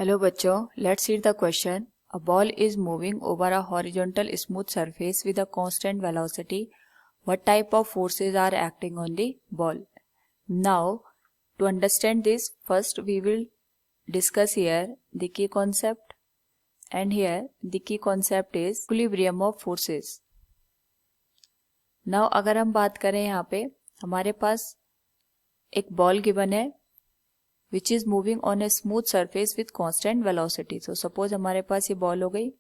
Hello बच्चों, let's read the question. A ball is moving over a horizontal smooth surface with a constant velocity. What type of forces are acting on the ball? Now, to understand this, first we will discuss here the key concept, and here the key concept is equilibrium of forces. Now, अगर हम बात करें यहाँ पे हमारे पास एक ball given है which is moving on a smooth surface with constant velocity. So suppose हमारे पास ये बॉल हो गई,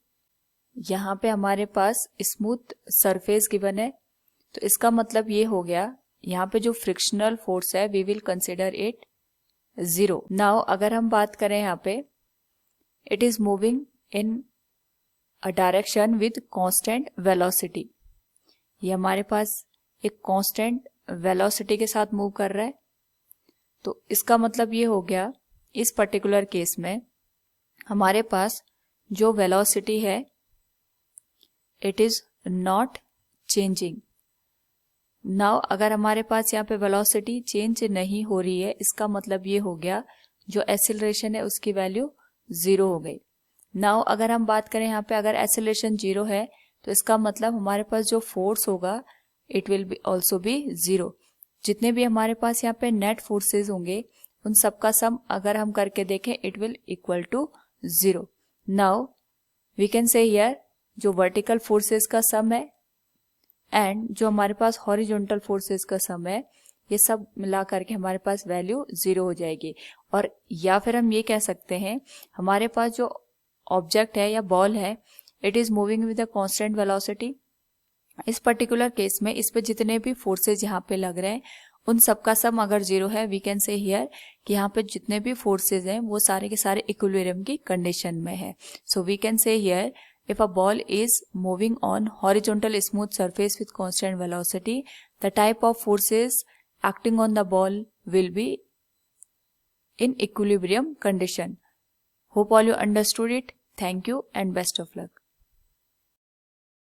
यहाँ पे हमारे पास स्मूथ सरफेस गिवन है, तो इसका मतलब ये हो गया यहाँ पे जो फ्रिक्शनल फोर्स है we will consider it 0. Now अगर हम बात करें यहाँ पे it is moving in a direction with constant velocity, ये हमारे पास एक कांस्टेंट वेलोसिटी के साथ मूव कर रहा है, तो इसका मतलब ये हो गया इस पर्टिकुलर केस में हमारे पास जो वेलोसिटी है it is not changing. Now अगर हमारे पास यहाँ पे वेलोसिटी चेंज नहीं हो रही है, इसका मतलब ये हो गया जो एक्सीलरेशन है उसकी वैल्यू 0 हो गई. नाउ अगर हम बात करें यहाँ पे अगर एक्सीलरेशन 0 है तो इसका मतलब हमारे पास जो फोर्स होगा it will be also be 0. जितने भी हमारे पास यहाँ पे नेट फोर्सेस होंगे उन सबका सम अगर हम करके देखें it will equal to 0. Now we can say here जो वर्टिकल फोर्सेस का सम है एंड जो हमारे पास हॉरिजॉन्टल फोर्सेस का सम है, ये सब मिला करके हमारे पास वैल्यू 0 हो जाएगी. और या फिर हम ये कह सकते हैं हमारे पास जो ऑब्जेक्ट है या बॉल है it is moving with a constant velocity. इस पर्टिकुलर केस में इस पे जितने भी फोर्सेज यहाँ पे लग रहे हैं उन सबका सम अगर 0 है वी कैन से हियर कि यहाँ पे जितने भी फोर्सेज हैं वो सारे के सारे इक्विलिब्रियम की कंडीशन में है. So we can say here if a ball is moving on horizontal smooth surface with constant velocity, the type of forces acting on the ball will be in equilibrium condition. Hope all you understood it. Thank you and best of luck.